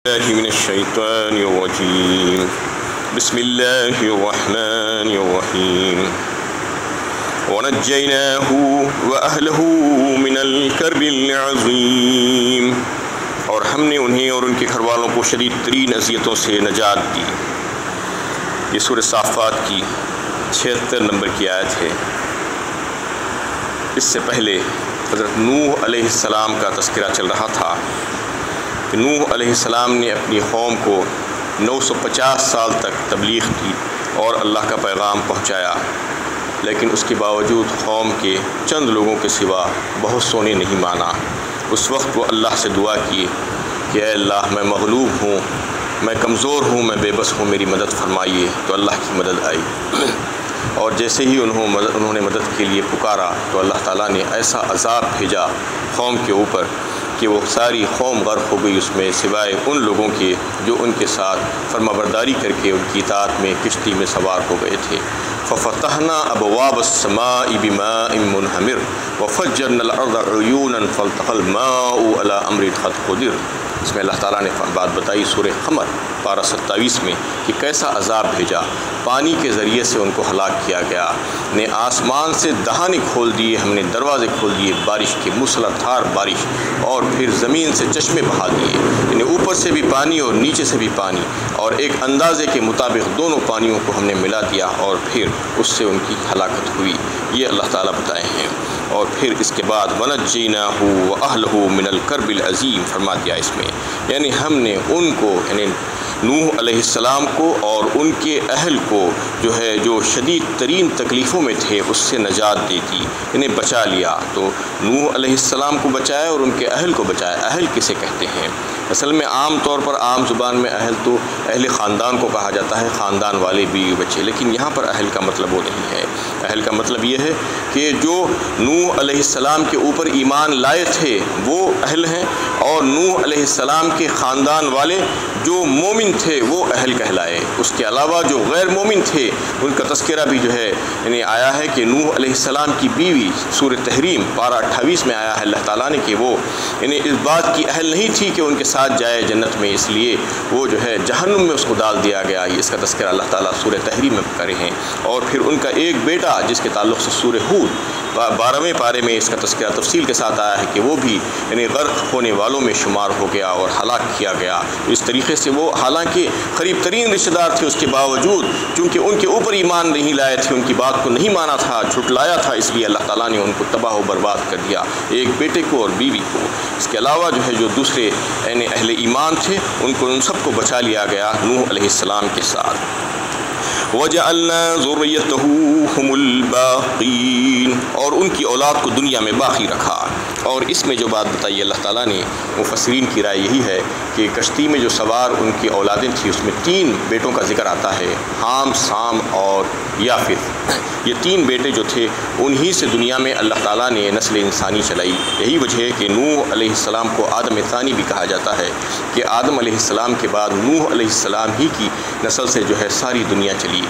من الشيطان الرجيم بسم الله الرحمن الرحيم ونجيناه وأهله من الكرب العظيم، اور ہم نے انہیں اور ان کے گھر والوں کو شدید ترین اذیتوں سے نجات دی۔ یہ سورہ صافات کی 76 نمبر کی آیت ہے۔ اس سے پہلے حضرت نوح علیہ السلام کا تذکرہ چل رہا تھا کہ نوح علیہ السلام نے اپنی قوم کو 950 سال تک تبلیغ کی اور اللہ کا پیغام پہنچایا، لیکن اس کے باوجود قوم کے چند لوگوں کے سوا بہت سو نے نہیں مانا۔ اس وقت وہ اللہ سے دعا کی کہ اے اللہ، میں مغلوب ہوں، میں کمزور ہوں، میں بے بس ہوں، میری مدد فرمائیے۔ تو اللہ کی مدد آئی، اور جیسے ہی انہوں نے مدد کے لیے پکارا تو اللہ تعالیٰ نے ایسا عذاب بھیجا قوم کے اوپر کہ وہ ساری قوم غرق ہو گئی، اس میں سوائے ان لوگوں کے جو ان کے ساتھ فرمانبرداری کر کے ان کی اطاعت میں کشتی میں سوار ہو گئے تھے۔ ففتحنا ابواب السماء بماء منہمر وفجرنا الارض عیونا فالتقى الماء على امر قد قدر۔ اس میں اللہ تعالیٰ نے بات بتائی سورہ قمر پارہ 27 میں کہ کیسا عذاب بھیجا، پانی کے ذریعے سے ان کو ہلاک کیا گیا، نے آسمان سے دہانے کھول دیے، ہم نے دروازے کھول دیے بارش کے، موسلا دھار بارش، اور پھر زمین سے چشمے بہا دیے، یعنی اوپر سے بھی پانی اور نیچے سے بھی پانی، اور ایک اندازے کے مطابق دونوں پانیوں کو ہم نے ملا دیا، اور پھر اس سے ان کی ہلاکت ہوئی۔ یہ اللہ تعالیٰ بتائے ہیں۔ اور پھر اس کے بعد وَنَجَّيْنَاهُ وَأَهْلَهُ مِنَ الْكَرْبِ الْعَظِيمِ فرما دیا اس میں، یعنی ہم نے ان کو، یعنی نوح علیہ السلام کو اور ان کے اہل کو جو شدید ترین تکلیفوں میں تھے اس سے نجات دی تھی، انہیں بچا لیا۔ تو نوح علیہ السلام کو بچایا اور ان کے اہل کو بچایا۔ اہل کسے کہتے ہیں؟ اصل میں عام طور پر عام زبان میں اہل تو اہل خاندان کو کہا جاتا ہے، خاندان والے بیوی بچے، لیکن یہاں پر اہل کا مطلب وہ نہیں ہے۔ اہل کا مطلب یہ ہے کہ جو نوح علیہ السلام کے اوپر ایمان لائے تھے وہ اہل ہیں، اور نوح علیہ السلام کے خاندان والے جو مومن تھے وہ اہل کہلائے۔ اس کے علاوہ جو غیر مومن تھے ان کا تذکرہ بھی یعنی آیا ہے کہ نوح علیہ السلام کی بیوی سورہ تحریم پارہ 28 میں آیا ہے اللہ تعالیٰ نے کہ وہ یعنی اس بات کی اہل نہیں تھی کہ ان کے ساتھ جائے جنت میں، اس لیے وہ جہنم میں اس کو ڈال دیا گیا۔ اس کا تذکرہ اللہ تعالیٰ سورہ تحریم میں کرے ہیں۔ اور پھر ان کا ایک بیٹا جس کے تعلق سے سورہ ہود 12ویں پارے میں اس کا تذکرہ تفصیل کے ساتھ آیا ہے کہ وہ بھی یعنی غرق ہونے والوں میں شمار ہو گیا اور ہلاک کیا گیا۔ اس طریقے سے وہ حالانکہ قریب ترین رشتہ دار تھے، اس کے باوجود چونکہ ان کے اوپر ایمان نہیں لائے تھے، ان کی بات کو نہیں مانا تھا، جھٹلایا تھا، اس لیے اللہ تعالیٰ نے ان کو تباہ و برباد کر دیا، ایک بیٹے کو اور بیوی کو۔ اس کے علاوہ جو دوسرے یعنی اہل ایمان تھے ان سب کو بچا لیا گیا نوح علیہ السلام کے ساتھ۔ وَجَعَلْنَا ذُرِّيَّتَهُ هُمُ الْبَاقِينَ، اور ان کی اولاد کو دنیا میں باقی رکھا۔ اور اس میں جو بات بتائی اللہ تعالیٰ نے، مفسرین کی رائے یہی ہے کہ کشتی میں جو سوار ان کی اولادیں تھیں اس میں 3 بیٹوں کا ذکر آتا ہے، حام، سام اور یافث۔ یہ 3 بیٹے جو تھے انہی سے دنیا میں اللہ تعالیٰ نے نسل انسانی چلائی۔ یہی وجہ ہے کہ نوح علیہ السلام کو آدم ثانی بھی کہا جاتا ہے کہ آدم علیہ السلام کے بعد نوح علیہ السلام ہی کی نسل سے ساری دنیا چلی،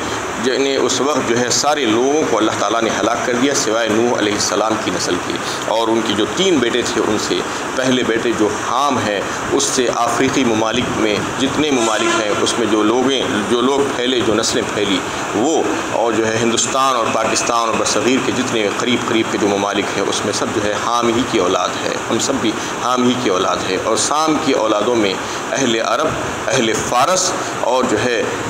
جنہیں اس وقت سارے لوگوں کو اللہ تعالیٰ نے ہلاک کر دیا سوائے نوح علیہ السلام کی نسل کی۔ اور ان کی جو 3 بیٹے تھے ان سے پہلے بیٹے جو حام ہیں اس سے افریقی ممالک میں جتنے ممالک ہیں اس میں جو لوگ پھیلے، جو نسلیں پھیلی وہ، اور ہندوستان اور پاکستان اور برصغیر کے جتنے قریب کے جو ممالک ہیں اس میں سب حام ہی کی اولاد ہے، ہم سب بھی حام ہی کی اولاد ہے۔ اور سام کی اولادوں میں اہل عرب، اہل فارس اور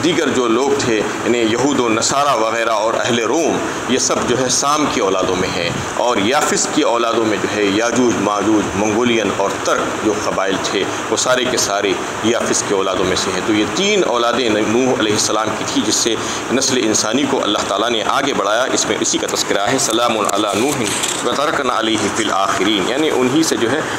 دیگر جو لوگ تھے یعنی یہود و نصارہ وغیرہ اور اہل روم، یہ سب سام کی اولادوں میں ہیں۔ اور یافس کی اولادوں میں یاجوج ماجوج، منگولین اور ترک جو قبائل تھے وہ سارے کے سارے یافس کے اولادوں میں سے ہیں۔ تو یہ 3 اولادیں نوح علیہ السلام کی تھی جس سے نسل انسانی کو اللہ تعالیٰ نے آگے بڑھایا۔ اس میں اسی کا تذکرہ ہے، سلام علی نوح وترکنا علیہ فی الآخرین، یعنی انہی سے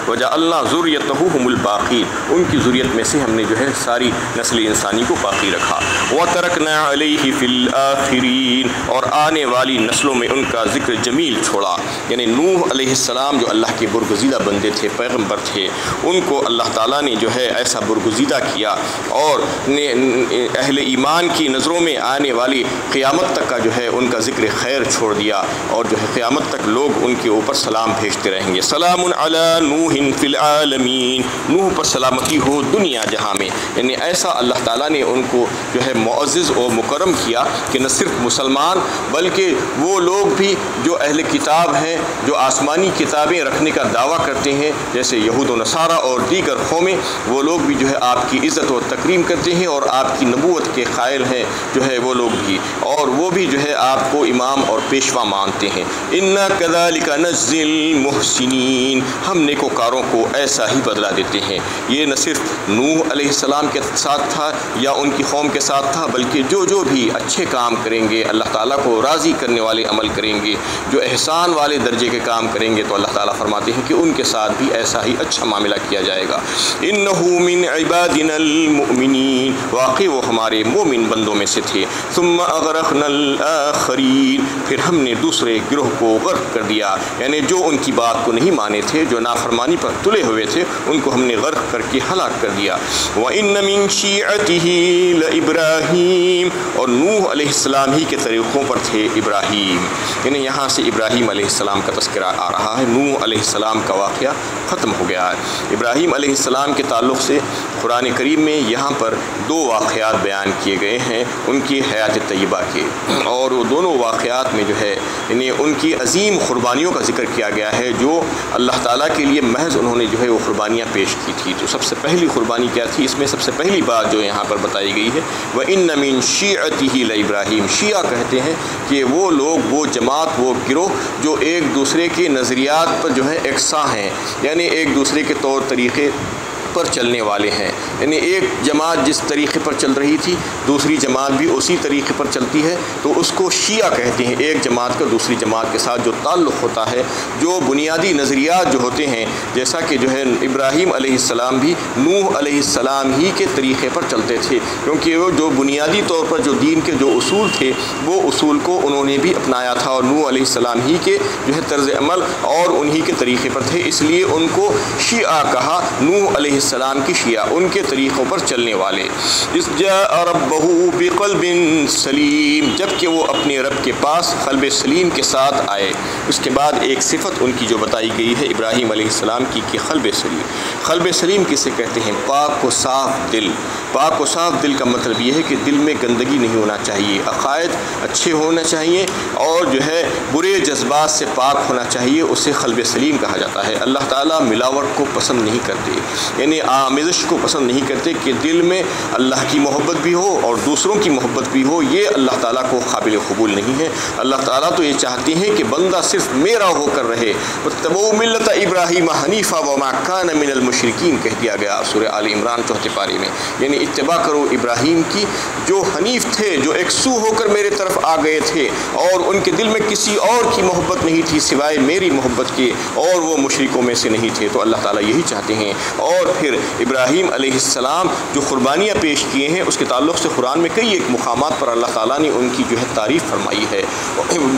وجعلنا ذریتہ هم الباقین، ان کی ذریت میں سے ہم نے ساری نسل انسانی کو باقی رکھا۔ وترکنا علیہ فی الآخرین، اور آنے والی نسلوں میں ان کا ذکر جمیل چھوڑا، یعنی نوح علیہ السلام جو اللہ کے برگزیدہ بندے تھے، پیغمبر تھے، ان کو اللہ تعالیٰ نے ایسا برگزیدہ کیا، اور اہل ایمان کی نظروں میں آنے والی قیامت تک کا ان کا ذکر خیر چھوڑ دیا، اور قیامت تک لوگ ان کے اوپر سلام بھیجتے رہیں گے۔ سلام علی نوح فی العالمین، نوح پر سلامتی ہو دنیا دنیا جہاں میں، یعنی ایسا اللہ تعالیٰ نے ان کو جو ہے معزز اور مکرم کیا کہ نہ صرف مسلمان بلکہ وہ لوگ بھی جو اہل کتاب ہیں، جو آسمانی کتابیں رکھنے کا دعویٰ کرتے ہیں جیسے یہود و نصارہ اور دیگر قومیں، وہ لوگ بھی جو ہے آپ کی عزت و تکریم کرتے ہیں اور آپ کی نبوت کے قائل ہیں جو ہے وہ لوگ بھی، اور وہ بھی جو ہے آپ کو امام اور پیشوا مانتے ہیں۔ اِنَّا كَذَلِكَ نَجْزِي الْمُحْسِنِينَ، ہم نیکوکاروں کو ایسا ہی بدلہ دیتے ہیں۔ یہ نہ صرف نوح علیہ السلام کے ساتھ تھا یا ان کی قوم کے ساتھ تھا، بلکہ جو بھی اچھے کام کریں گے، اللہ تعالیٰ کو راضی کرنے والے عمل کریں گے، جو احسان والے درجے کے کام کریں گے، تو اللہ تعالیٰ فرماتے ہیں کہ ان کے ساتھ بھی ایسا ہی اچھا معاملہ کیا جائے گا۔ إِنَّهُ مِنْ عِبَادِنَا الْمُؤْمِنِينَ، واقعی وہ ہمارے مومن بندوں میں سے تھے۔ ثُمَّ أَغْرَقْنَا الْآخَرِينَ، پھر ہم نے دوسرے گروہ کو غرق کر دیا، یعنی جو ان کی بات کو نہیں مانے تھے، جو نافرمانی پر تلے ہوئے تھے، ان کو ہم نے غرق کر کے ہلاک کر دیا۔ وَإِنَّ مِنْ شِيعَتِهِ لَإِبْرَاهِيمَ، اور نوح علیہ السلام ہی کے طریقوں پر تھے ابراہیم، یعنی یہاں سے ابراہیم علیہ السلام کا تذکرہ آ رہا ہے، نوح علیہ السلام کا واقعہ ختم ہو گیا ہے۔ ابراہیم علیہ السلام کے تعلق سے قرآن کریم میں یہاں پر دو واقعات بیان کیے گئے ہیں ان کی حیات طیبہ کے، اور وہ دونوں واقعات میں جو ہے یعنی ان کی عظیم قربانیوں کا ذکر کیا گیا ہے جو اللہ تعالیٰ کے لیے محض انہوں نے جو ہے وہ قربانیاں پیش کی تھی۔ تو سب سے پہلی قربانی کیا تھی؟ اس میں سب سے پہلی بات جو یہاں پر بتائی گئی ہے وَإِنَّ مِن شِيعَتِهِ لَإِبْرَاهِيمَ، شیعہ کہتے ہیں کہ وہ لوگ، وہ جماعت، وہ گروہ جو ایک دوسرے کے نظریات پر جو ہے یکساں ہیں، یعنی ایک دوسرے کے طور طریقے پر چلنے والے ہیں، یعنی ایک جماعت جس طریقے پر چل رہی تھی دوسری جماعت بھی اسی طریقے پر چلتی ہے، تو اس کو شیعہ کہتے ہیں۔ ایک جماعت کا دوسری جماعت کے ساتھ جو تعلق ہوتا ہے، جو بنیادی نظریات جو ہوتے ہیں، جیسا کہ جو ہے ابراہیم علیہ السلام بھی نوح علیہ السلام ہی کے طریقے پر چلتے تھے، کیونکہ وہ جو بنیادی طور پر جو دین کے جو اصول تھے وہ اصول کو انہوں نے بھی اپنایا تھا، اور نوح علیہ السلام ہی کے جو ہے طرز عمل اور انہی کے طریقے پر تھے، اس لیے ان کو شیعہ کہا۔ نوح علیہ السلام کی شیعہ، ان کے طریقوں پر چلنے والے۔ اذ جاء ربہ بقلب سلیم، جب کہ وہ اپنے رب کے پاس قلب سلیم کے ساتھ آئے۔ اس کے بعد ایک صفت ان کی جو بتائی گئی ہے ابراہیم علیہ السلام کی کہ قلب سلیم۔ قلب سلیم کسے کہتے ہیں؟ پاک و صاف دل۔ پاک و صاف دل کا مطلب یہ ہے کہ دل میں گندگی نہیں ہونا چاہیے، عقائد اچھے ہونا چاہیے، اور جو ہے برے جذبات سے پاک ہونا چاہیے، اسے قلب سلیم کہا جاتا ہے۔ اللہ تعالیٰ ملاوٹ کو پسند نہیں کرتے، یعنی آمیزش کو پسند نہیں کرتے کہ دل میں اللہ کی محبت بھی ہو اور دوسروں کی محبت بھی ہو، یہ اللہ تعالیٰ کو قابل قبول نہیں ہے۔ اللہ تعالیٰ تو یہ چاہتے ہیں کہ بندہ صرف میرا ہو کر رہے۔ وَاتَّبَعُوا مِلَّةَ إِبْرَاهِيمَ حَنِيفًا وَمَا كَانَ مِنَ الْمُشْرِكِينَ کہہ دیا گیا سورہ آل عمران 4 پارے میں، یعنی اتباع کرو ابراہیم کی جو حنیف تھے، جو یکسو ہو کر میرے طرف آ گئے تھے، اور ان کے دل میں کسی اور کی محبت نہیں تھی سوائے میری محبت کے، اور وہ مشرکوں میں سے نہیں تھے۔ تو اللہ تعالیٰ یہی چاہتے ہیں۔ اور پھر ابراہیم علیہ السلام جو قربانیاں پیش کیے ہیں اس کے تعلق سے قرآن میں کئی ایک مقامات پر اللہ تعالیٰ نے ان کی جو ہے تعریف فرمائی ہے۔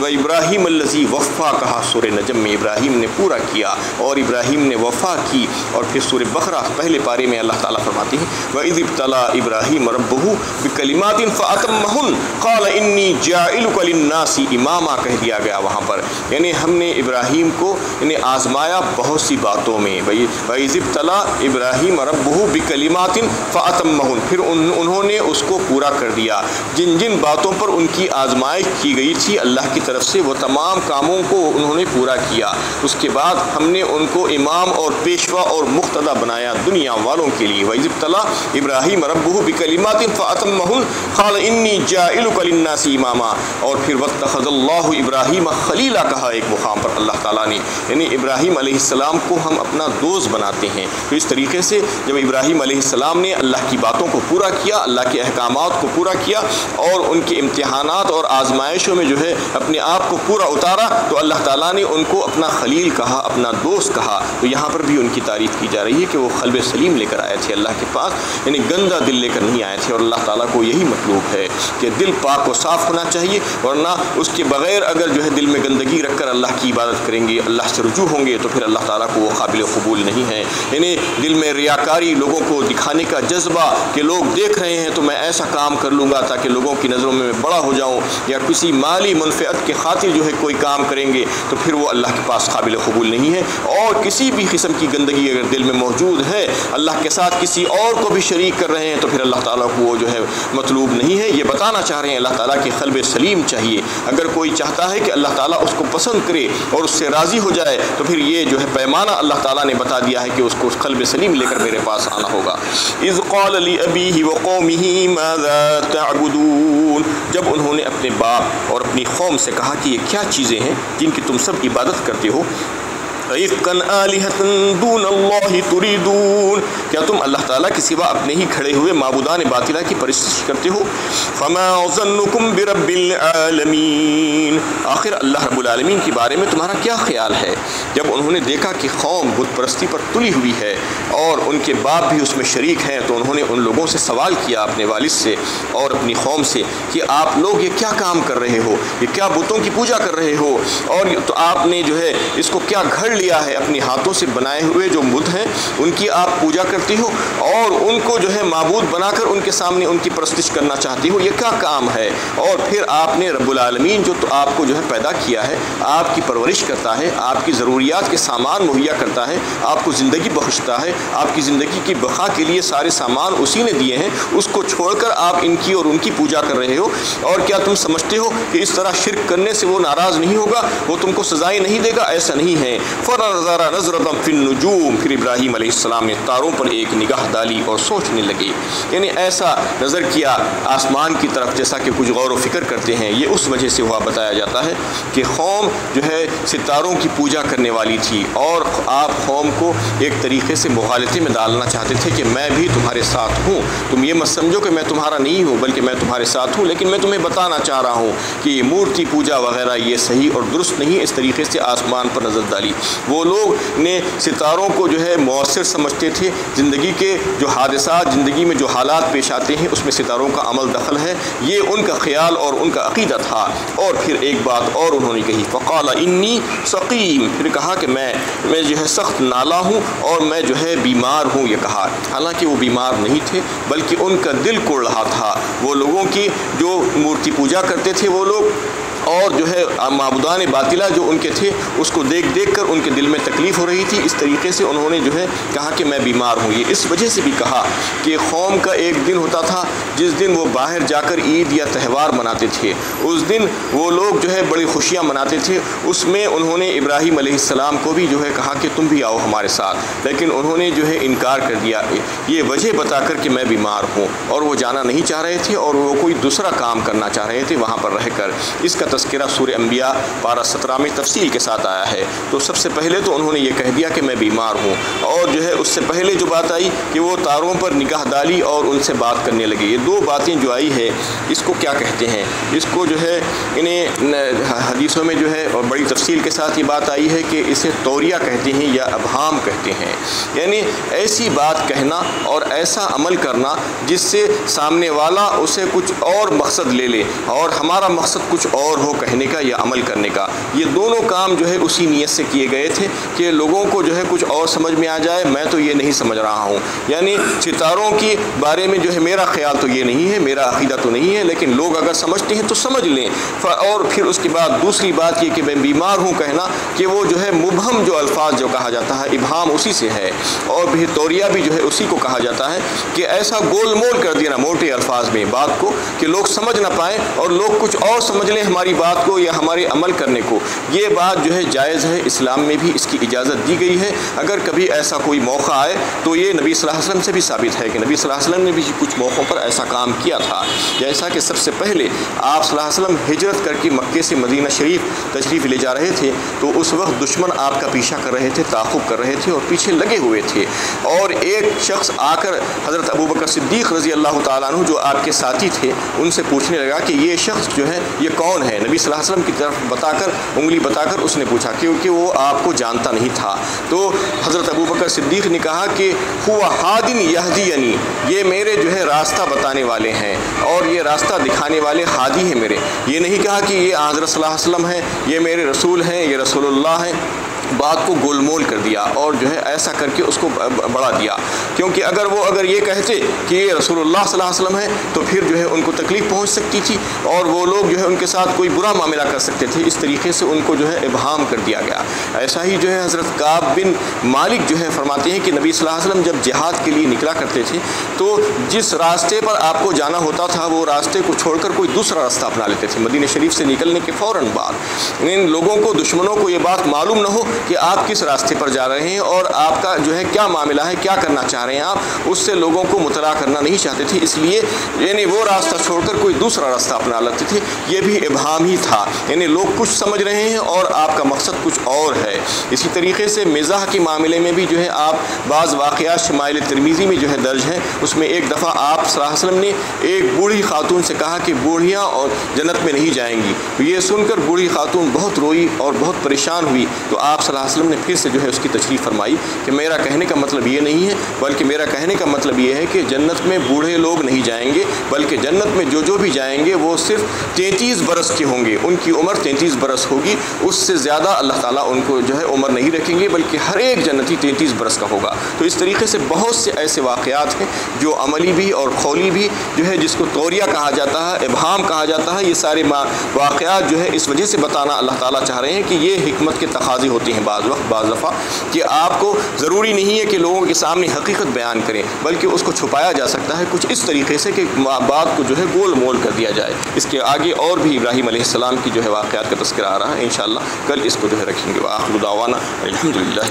ابراہیم الذی وفا کہا سورہ نجم میں، ابراہیم نے پورا کیا اور ابراہیم نے وفا کی۔ اور پھر سورہ بقرہ پہلے پارے میں اللہ تعالیٰ فرماتے ہیں وَإِذِ ابْتَلَىٰ إِبْرَاهِيمَ رَبُّهُ بِكَلِمَاتٍ فَأَتَمَّهُنَّ قَالَ إِنِّي جَاعِلُكَ لِلنَّاسِ إِمَامًا کہہ دیا گیا وہاں پر، یعنی ہم نے ابراہیم کو آزمایا بہت سی باتوں میں۔ وَإِذِ ابْتَلَىٰ إِبْرَاهِيمَ رَبُّهُ بِكَلِمَاتٍ فَأَتَمَّهُنَّ، پھر انہوں نے اس کو پورا کر دیا۔ جن جن باتوں پر ان کی آزمائش کی گئی تھی اللہ کی طرف سے، وہ تمام کاموں کو انہوں نے پورا کیا۔ اس کے بعد ہم نے ان کو امام اور پیشوا اور مقتدی بنایا دنیا والوں کے لیے۔ وَإِذِ ابْتَلَىٰ إِبْرَاهِيمَ رَبُّهُ بِكَلِمَاتٍ فَأَتَمَّهُنَّ قَالَ إِنِّي جَاعِلُكَ لِلنَّاسِ إِمَامًا، اور پھر وَاتَّخَذَ اللَّهُ إِبْرَاهِيمَ خَلِيلًا کہا ایک مقام پر اللہ تعالیٰ نے، یعنی ابراہیم علیہ السلام کو ہم اپنا دوست بناتے ہیں۔ تو اس طریقے سے جب ابراہیم علیہ السلام نے اللہ کی باتوں کو پورا کیا، اللہ کے احکامات کو پورا کیا، اور ان کے امتحانات اور آزمائشوں میں جو ہے اپنے آپ کو پورا اتارا، تو اللہ تعالیٰ نے ان کو اپنا خلیل کہا، اپنا دوست کہا۔ تو یہاں پر بھی ان کی تعریف کی جا رہی ہے کہ وہ قلب سلیم لے کر آئے تھے اللہ کے پاس، یعنی گندہ دل لے کر نہیں آئے تھے، اور اللہ تعالیٰ کو یہی مطلوب ہے کہ دل پاک و صاف ہونا چاہیے، ورنہ اس کے بغیر اگر جو ہے دل میں گندگی رکھ کر اللہ کی عبادت کریں گے، اللہ سے رجوع ہوں گے، تو پھر اللہ تعالیٰ کو وہ قابل قبول نہیں ہے۔ یعنی دل میں ریاکاری، لوگوں کو دکھانے کا جذبہ کہ لوگ دیکھ رہے ہیں تو میں ایسا کام کر لوں گا تاکہ لوگوں کی نظروں میں بڑا ہو جاؤں، یا کسی مالی منفعت کے خاطر جو ہے کوئی کام کریں گے، تو پھر وہ اللہ کے پاس قابل قبول نہیں ہے۔ اور کسی بھی قسم کی گندگی اگر دل میں موجود ہے، اللہ کے ساتھ کسی اور کو بھی شریک کر رہے ہیں، تو پھر اللہ تعالیٰ کو وہ جو ہے مطلوب نہیں ہے۔ یہ بتانا چاہ رہے ہیں اللہ تعالیٰ کی قلب سلیم چاہیے۔ اگر کوئی چاہتا ہے کہ اللہ تعالیٰ اس کو پسند کرے اور اس سے راضی ہو جائے تو پھر یہ جو ہے پیمانہ اللہ تعالیٰ نے بتا دیا ہے کہ اس کو قلب سلیم لے کر میرے پاس آنا ہوگا۔ اذ قال لأبیہ وقومہ ماذا تعبدون، جب انہوں نے اپنے باپ اور اپنی قوم سے کہا کہ یہ کیا چیزیں ہیں جن کی تم سب عبادت کرتے ہو، اِفْکًا آلِہَةً دُونَ اللَّہِ تُرِیدُونَ، کیا تم اللہ تعالیٰ کے سوا اپنے ہی کھڑے ہوئے معبودان باطلہ کی پرستش کرتے ہو؟ فَمَا ظَنُّکُم بِرَبِّ الْعَالَمِینَ، آخر اللہ رب العالمین کے بارے میں تمہارا کیا خیال ہے؟ جب انہوں نے دیکھا کہ قوم بت پرستی پر تلی ہوئی ہے اور ان کے باپ بھی اس میں شریک ہیں، تو انہوں نے ان لوگوں سے سوال کیا، اپنے والد سے اور اپنی قوم سے، کہ آپ لوگ یہ کیا کام کر رہے ہو؟ یہ کیا بتوں کی پوجا کر رہے ہو؟ اور تو آپ نے جو ہے اس کو کیا گھڑ لیا ہے؟ اپنی ہاتھوں سے بنائے ہوئے جو بت ہیں ان کی آپ پوجا کرتی ہو اور ان کو جو ہے معبود بنا کر ان کے سامنے ان کی پرستش کرنا چاہتی ہو، یہ کیا کام ہے؟ اور پھر آپ نے رب العالمین جو تو آپ کو جو ہے پیدا کیا ہے، آپ کی پرورش کرتا ہے، آپ کی ضروریات کے سامان مہیا کرتا ہے، آپ کو زندگی بخشتا ہے، آپ کی زندگی کی بقا کے لیے سارے سامان اسی نے دیے ہیں، اس کو چھوڑ کر آپ ان کی اور ان کی پوجا کر رہے ہو، اور کیا تم سمجھتے ہو کہ اس طرح شرک کرنے سے وہ ناراض نہیں ہوگا، وہ تم کو سزائیں نہیں دے گا؟ ایسا نہیں ہے۔ فَنَظَرَ نَظْرَةً فِي النُّجُومِ، پھر ابراہیم علیہ السلام نے تاروں پر ایک نگاہ ڈالی اور سوچنے لگے، یعنی ایسا نظر کیا آسمان کی طرف جیسا کہ کچھ غور و فکر کرتے ہیں۔ یہ اس وجہ سے ہوا بتایا جاتا ہے کہ قوم جو ہے ستاروں کی پوجا کرنے والی تھی، اور آپ قوم کو ایک طریقے سے مغالطے میں ڈالنا چاہتے تھے کہ میں بھی تمہارے ساتھ ہوں، تم یہ مت سمجھو کہ میں تمہارا نہیں ہوں بلکہ میں تمہارے ساتھ ہوں، لیکن میں تمہیں بتانا چاہ رہا ہوں کہ یہ مورتی پوجا وغیرہ یہ صحیح اور درست نہیں۔ اس طریقے سے آسمان پر نظر ڈالی۔ وہ لوگ نے ستاروں کو جو ہے مؤثر سمجھتے تھے، زندگی کے جو حادثات، زندگی میں جو حالات پیش آتے ہیں اس میں ستاروں کا عمل دخل ہے، یہ ان کا خیال اور ان کا عقیدہ تھا۔ اور پھر ایک بات اور انہوں نے کہی، فقال انی سقیم، پھر کہا کہ میں جو ہے سخت نالا ہوں اور میں جو ہے بیمار ہوں، یہ کہا۔ حالانکہ وہ بیمار نہیں تھے بلکہ ان کا دل کوڑ رہا تھا۔ وہ لوگوں کی جو مورتی پوجا کرتے تھے وہ لوگ، اور جو ہے معبودان باطلہ جو ان کے تھے، اس کو دیکھ دیکھ کر ان کے دل میں تکلیف ہو رہی تھی، اس طریقے سے انہوں نے جو ہے کہا کہ میں بیمار ہوں۔ یہ اس وجہ سے بھی کہا کہ قوم کا ایک دن ہوتا تھا جس دن وہ باہر جا کر عید یا تہوار مناتے تھے، اس دن وہ لوگ جو ہے بڑی خوشیاں مناتے تھے، اس میں انہوں نے ابراہیم علیہ السلام کو بھی جو ہے کہا کہ تم بھی آؤ ہمارے ساتھ، لیکن انہوں نے جو ہے انکار کر دیا، یہ وجہ بتا کر کہ میں بیمار ہوں، اور وہ جانا نہیں چاہ رہے تھے اور وہ کوئی دوسرا کام کرنا چاہ رہے تھے وہاں پر رہ کر۔ اس کا تذکرہ سورہ انبیاء پارہ 17 میں تفصیل کے ساتھ آیا ہے۔ تو سب سے پہلے تو انہوں نے یہ کہہ دیا کہ میں بیمار ہوں، اور جو ہے اس سے پہلے جو بات آئی کہ وہ تاروں پر نگاہ ڈالی اور ان سے بات کرنے لگے۔ یہ دو باتیں جو آئی ہے اس کو کیا کہتے ہیں؟ اس کو جو ہے انہیں حدیثوں میں جو ہے اور بڑی تفصیل کے ساتھ یہ بات آئی ہے کہ اسے توریہ کہتے ہیں یا ابہام کہتے ہیں، یعنی ایسی بات کہنا اور ایسا عمل کرنا جس سے سامنے والا اسے کچھ اور مقصد لے لے اور ہمارا مقصد کچھ اور ہو کہنے کا یا عمل کرنے کا۔ یہ دونوں کام جو ہے اسی نیت سے کیے گئے تھے کہ لوگوں کو جو ہے کچھ اور سمجھ میں آ جائے، میں تو یہ نہیں سمجھ رہا ہوں، یعنی ستاروں کی بارے میں جو ہے میرا خیال تو یہ نہیں ہے، میرا عقیدہ تو نہیں ہے، لیکن لوگ اگر سمجھتے ہیں تو سمجھ لیں۔ اور پھر اس کے بعد دوسری بات یہ کہ میں بیمار ہوں کہنا کہ وہ جو ہے مبہم جو الفاظ جو کہا جاتا ہے، ابہام اسی سے ہے، اور بھی توریہ بھی جو ہے اسی کو کہا جاتا ہے کہ ایسا گول مول کر دینا موٹے الفاظ میں بات کو کہ لوگ سمجھ نہ پائیں اور لوگ کچھ اور سمجھ لیں ہماری بات کو یا ہمارے عمل کرنے کو۔ یہ بات جو ہے جائز ہے، اسلام میں بھی اس کی اجازت دی گئی ہے۔ اگر کبھی ایسا کوئی موقع آئے تو یہ نبی صلی اللہ علیہ وسلم سے بھی ثابت ہے کہ نبی صلی اللہ علیہ وسلم نے بھی کچھ موقعوں پر ایسا کام کیا تھا، جیسا کہ سب سے پہلے آپ صلی اللہ علیہ وسلم ہجرت کر کے مکے سے مدینہ شریف تشریف لے جا رہے تھے تو اس وقت دشمن آپ کا پیچھا کر رہے تھے، تعاقب کر رہے تھے اور پیچھے لگے ہوئے تھے، اور ایک شخص آ کر حضرت ابوبکر صدیق رضی اللہ تعالیٰ عنہ جو آپ کے ساتھی تھے ان سے پوچھنے لگا کہ یہ شخص جو ہے یہ کون ہے؟ نبی صلی اللہ علیہ وسلم کی طرف بتا کر انگلی بتا کر اس نے پوچھا کیونکہ وہ آپ کو جانتا نہیں تھا۔ تو حضرت ابوبکر صدیق نے کہا کہ ہوا ہادن یہدینی، یہ میرے جو ہے راستہ بتانے والے ہیں اور یہ راستہ دکھانے والے ہادی ہیں میرے۔ یہ نہیں کہا کہ یہ حضرت صلی اللہ علیہ وسلم ہیں، یہ میرے رسول ہیں، یہ رسول اللہ ہیں، بات کو گول مول کر دیا اور جو ہے ایسا کر کے اس کو بڑھا دیا، کیونکہ اگر یہ کہتے کہ یہ رسول اللہ صلی اللہ علیہ وسلم ہے تو پھر جو ہے ان کو تکلیف پہنچ سکتی تھی اور وہ لوگ جو ہے ان کے ساتھ کوئی برا معاملہ کر سکتے تھے، اس طریقے سے ان کو جو ہے ابہام کر دیا گیا۔ ایسا ہی جو ہے حضرت کعب بن مالک جو ہے فرماتے ہیں کہ نبی صلی اللہ علیہ وسلم جب جہاد کے لیے نکلا کرتے تھے تو جس راستے پر آپ کو جانا ہوتا تھا وہ راستے کو چھوڑ کر کوئی دوسرا راستہ اپنا لیتے تھے۔ مدینہ شریف سے نکلنے کے فوراً بعد ان لوگوں کو، دشمنوں کو یہ بات معلوم نہ ہو کہ آپ کس راستے پر جا رہے ہیں اور آپ کا جو ہے کیا معاملہ ہے، کیا کرنا چاہ رہے ہیں آپ، اس سے لوگوں کو مطلع کرنا نہیں چاہتے تھے، اس لیے یعنی وہ راستہ چھوڑ کر کوئی دوسرا راستہ اپنا لیتے تھے۔ یہ بھی ابہام ہی تھا، یعنی لوگ کچھ سمجھ رہے ہیں اور آپ کا مقصد کچھ اور ہے۔ اسی طریقے سے مزاح کے معاملے میں بھی جو ہے آپ بعض واقعات شمائل ترمذی میں جو ہے درج ہیں، اس میں ایک دفعہ آپ صلی اللہ علیہ وسلم نے ایک بوڑھی خاتون سے کہا کہ بوڑھیاں اور جنت میں نہیں جائیں گی۔ یہ سن کر بوڑھی خاتون بہت روئی اور بہت پریشان ہوئی، تو آپ صلی اللہ علیہ وسلم نے پھر سے جو ہے اس کی تشریح فرمائی کہ میرا کہنے کا مطلب یہ نہیں ہے، بلکہ میرا کہنے کا مطلب یہ ہے کہ جنت میں بوڑھے لوگ نہیں جائیں گے، بلکہ جنت میں جو بھی جائیں گے وہ صرف 33 برس کے ہوں گے، ان کی عمر 33 برس ہوگی، اس سے زیادہ اللہ تعالیٰ ان کو جو ہے عمر نہیں رکھیں گے، بلکہ ہر ایک جنتی 33 برس کا ہوگا۔ تو اس طریقے سے بہت سے ایسے واقعات ہیں جو عملی بھی اور قولی بھی جو ہے، جس کو توریہ کہا جاتا ہے، ابہام کہا جاتا ہے، یہ سارے واقعات جو ہے اس وجہ سے بتانا اللہ تعالیٰ چاہ رہے ہیں کہ یہ حکمت کے تقاضے ہوتے ہیں بعض وقت، بعض دفعہ، کہ آپ کو ضروری نہیں ہے کہ لوگوں کے سامنے حقیقت بیان کریں، بلکہ اس کو چھپایا جا سکتا ہے کچھ اس طریقے سے کہ بات کو جو ہے گول مول کر دیا جائے۔ اس کے آگے اور بھی ابراہیم علیہ السلام کی جو ہے واقعات کا تذکرہ آ رہا ہے، انشاءاللہ کل اس کو جو ہے رکھیں گے۔ وآخر دعوانا الحمدللہ۔